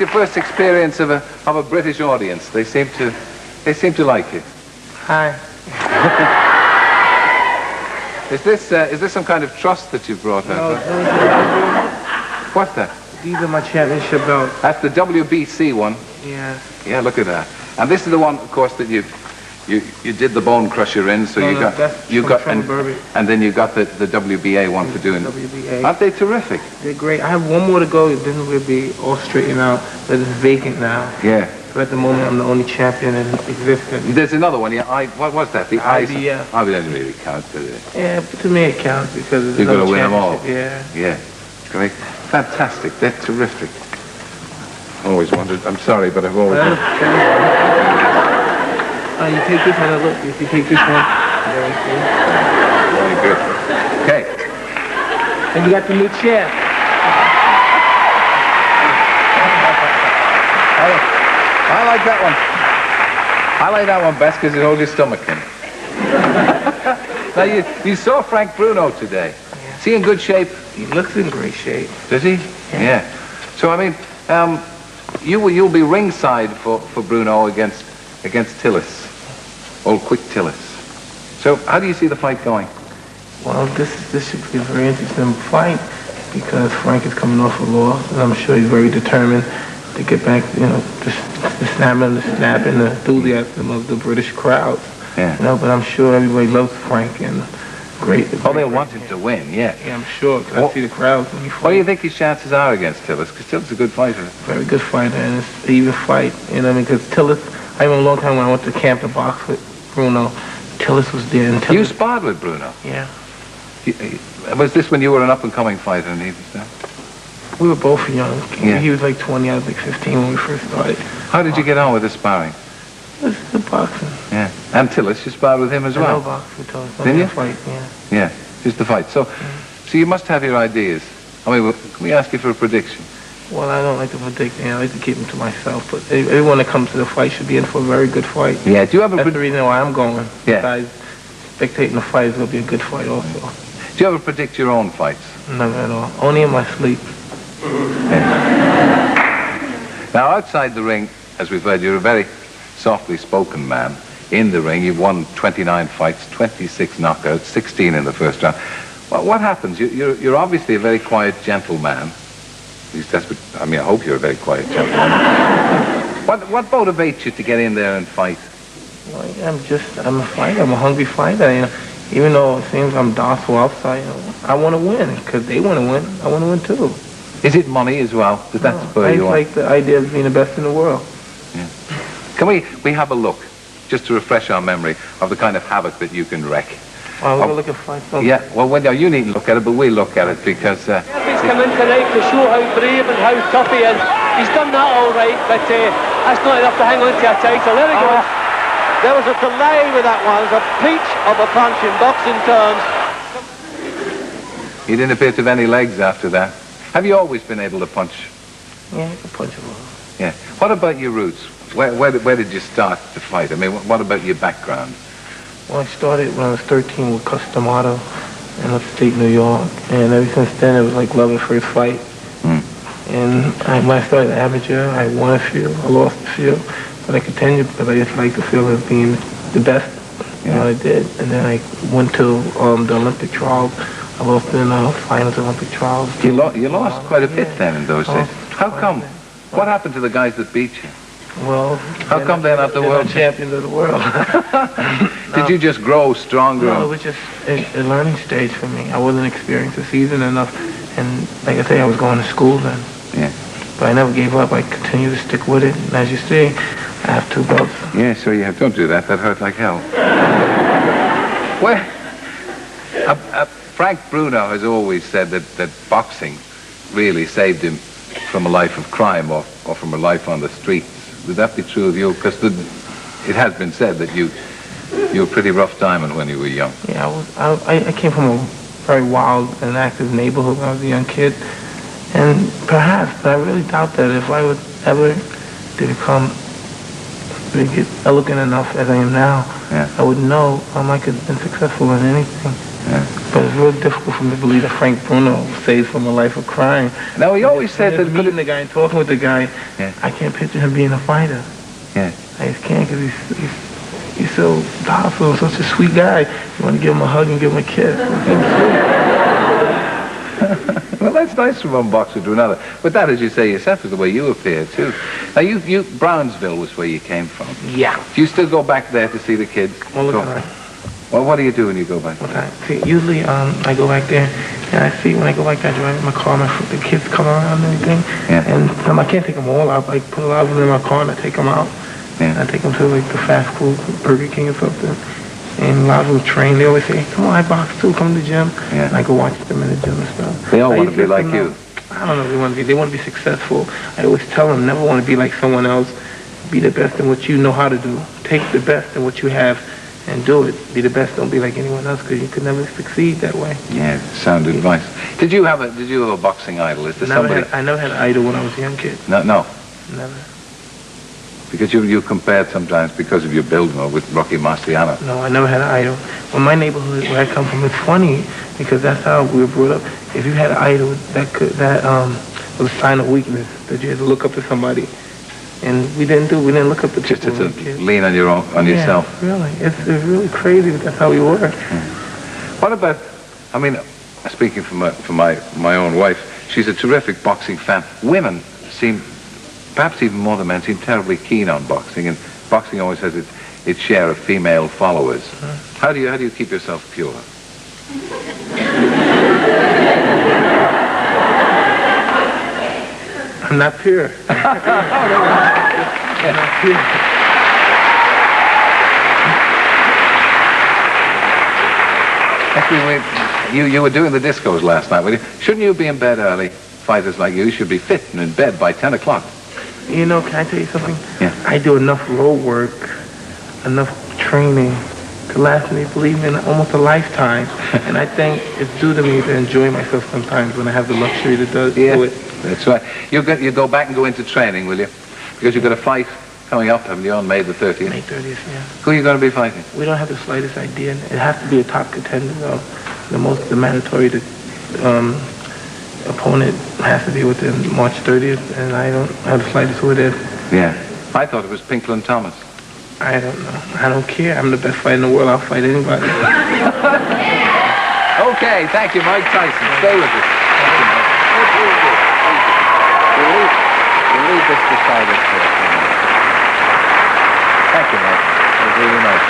your first experience of a British audience? They seem to like you. Hi. Is this some kind of trust that you've brought out? What's that? These are my championship belts. That's the WBC one. Yeah. Yeah, look at that. And this is the one, of course, that you did the bone crusher in, so and then you got the WBA one for doing. WBA. Aren't they terrific? They're great. I have one more to go. Then we'll be all straightened out. But it's vacant now. Yeah. So at the moment, I'm the only champion in existence. There's another one. Yeah. What was that? The IBF. Oh, it doesn't really count, does it? Yeah, but to me it counts because it's you've got to win them all. Yeah. Yeah. Great. Fantastic. They're terrific. Always wondered. I'm sorry, but I've always. You take this one. Look, if you take this one, very good. Okay. And you got the new chair. I like that one. I like that one best because it holds your stomach in. Now you saw Frank Bruno today. Yeah. Is he in good shape? He looks in great shape. Does he? Yeah. So I mean, you'll be ringside for Bruno against Tillis. Old Quick Tillis. So how do you see the fight going? Well, this should be a very interesting fight because Frank is coming off a loss, and I'm sure he's very determined to get back, the snap and the enthusiasm of the British crowd. Yeah. But I'm sure everybody loves Frank and great. Oh, they'll want him to win, yeah. Yeah, I'm sure, because I see the crowds when he fights. What do you think his chances are against Tillis? Because Tillis is a good fighter. Very good fighter, and it's an even fight. Because Tillis, I remember a long time when I went to camp to box with Bruno, Tillis was there. And Tillis, you sparred with Bruno? Yeah. Was this when you were an up-and-coming fighter and he was there? We were both young. Yeah. He was like 20, I was like 15 when we first started. How did you get on with the sparring? This is the boxing. Yeah. And Tillis, you sparred with him as well? No box with Tillis. Didn't you? Fight, yeah. Yeah, just the fight. So you must have your ideas. I mean, can we ask you for a prediction? Well, I don't like to predict. I like to keep them to myself. But everyone that comes to the fight should be in for a very good fight. Yeah. Do you have That's the reason why I'm going. Yeah. Besides spectating the fight, it's going to be a good fight also. Do you ever predict your own fights? Never at all. Only in my sleep. Yeah. Now, outside the ring, as we've heard, you're a very softly spoken man. In the ring, you've won 29 fights, 26 knockouts, 16 in the first round. Well, what happens? You're obviously a very quiet, gentle man. At least that's what, I hope you're a very quiet, gentle man. What motivates you to get in there and fight? Well, I'm a fighter. I'm a hungry fighter. Even though it seems I'm docile outside, I want to win because they want to win. I want to win too. Is it money as well? Does that spur you on? I like the idea of being the best in the world. Yeah. Can we have a look, just to refresh our memory, of the kind of havoc that you can wreak? Well, we're going to look at fight something. Yeah, well, you needn't look at it, but we'll look at it because... He's come in tonight to show how brave and how tough he is. He's done that all right, but that's not enough to hang on to a title. There he goes. There was a delay with that one. It was a peach of a punch in boxing terms. He didn't appear to have any legs after that. Have you always been able to punch? Yeah, I can punch a lot. Yeah. What about your roots? Where did you start to fight? I mean, what about your background? Well, I started when I was 13 with Customato in upstate New York. And ever since then, it was like love at first fight. And when I started amateur, I won a few, I lost a few. But I continued because I just like the feeling of being the best. You know what I did. And then I went to the Olympic trials. I lost in the finals Olympic trials. You lost quite a bit then in those days. How come? What happened to the guys that beat you? Well, how come they're not the world champions of the world? Did you just grow stronger? No, it was just a learning stage for me. I wasn't experienced the season enough. And like I say, I was going to school then. Yeah. But I never gave up. I continued to stick with it. And as you see, I have 2 belts. Yeah, so you have. Don't do that. That hurt like hell. Well, Frank Bruno has always said that boxing really saved him from a life of crime or from a life on the streets. Would that be true of you? Because it has been said that you were a pretty rough diamond when you were young. Yeah, I came from a very wild and active neighborhood when I was a young kid. And perhaps, but I really doubt that if I would ever to become elegant enough as I am now, I would know I could have been successful in anything. Yeah. But it's real difficult for me to believe that Frank Bruno saved from a life of crime. Now, he always said that... meeting the guy and talking with the guy, Yeah. I can't picture him being a fighter. Yeah. I just can't because he's so docile, such a sweet guy. You want to give him a hug and give him a kiss. Well, that's nice from one boxer to another. But that, as you say yourself, is the way you appear, too. Now, you Brownsville was where you came from. Yeah. Do you still go back there to see the kids? All the time. Well, what do you do when you go back All the there? time. See, usually I go back there and I see when I go back there, I drive in my car, the kids come around and everything. Yeah. And I can't take them all out. I put a lot of them in my car and I take them out. Yeah. I take them to like the fast food, Burger King or something. And a lot of them train. They always say, hey, come on, I box too, come to the gym. Yeah. And I go watch them in the gym and stuff. They all want to be like you. I don't know if they want to be successful. I always tell them, never want to be like someone else. Be the best in what you know how to do. Take the best in what you have and do it. Be the best, don't be like anyone else, because you could never succeed that way. Yeah, sound advice. Did you have a boxing idol? Is there somebody? I never had an idol when I was a young kid. No. Never. Because you compared sometimes because of your build with Rocky Marciano. No, I never had an idol. Well, my neighborhood where I come from, it's funny because that's how we were brought up. If you had an idol, that was a sign of weakness, that you had to look up to somebody. And we didn't look up to Just people. to lean on yourself. Yeah, really. It's really crazy, but that's how we were. What about, I mean, speaking for my own wife, she's a terrific boxing fan. Women seem, perhaps even more than men, seem terribly keen on boxing, and boxing always has its share of female followers. How do you keep yourself pure? I'm not pure. I'm not pure. Actually, you were doing the discos last night, were you? Shouldn't you be in bed early? Fighters like you should be fit and in bed by 10 o'clock. You know, can I tell you something? Yeah. I do enough road work, enough training to last me, believe me, almost a lifetime. And I think it's due to me to enjoy myself sometimes when I have the luxury to do it. That's right. You go back and go into training, will you? Because you've got a fight coming up, haven't you, on May the 30th? May 30th, yeah. Who are you going to be fighting? We don't have the slightest idea. It has to be a top contender, though. The mandatory opponent has to be within March 30th, and I don't have the slightest who it is. Yeah. I thought it was Pinklon Thomas. I don't know. I don't care. I'm the best fighter in the world. I'll fight anybody. Okay, thank you, Mike Tyson. Stay with us. We'll leave this beside us for a few minutes. Thank you, Mike. That was really nice.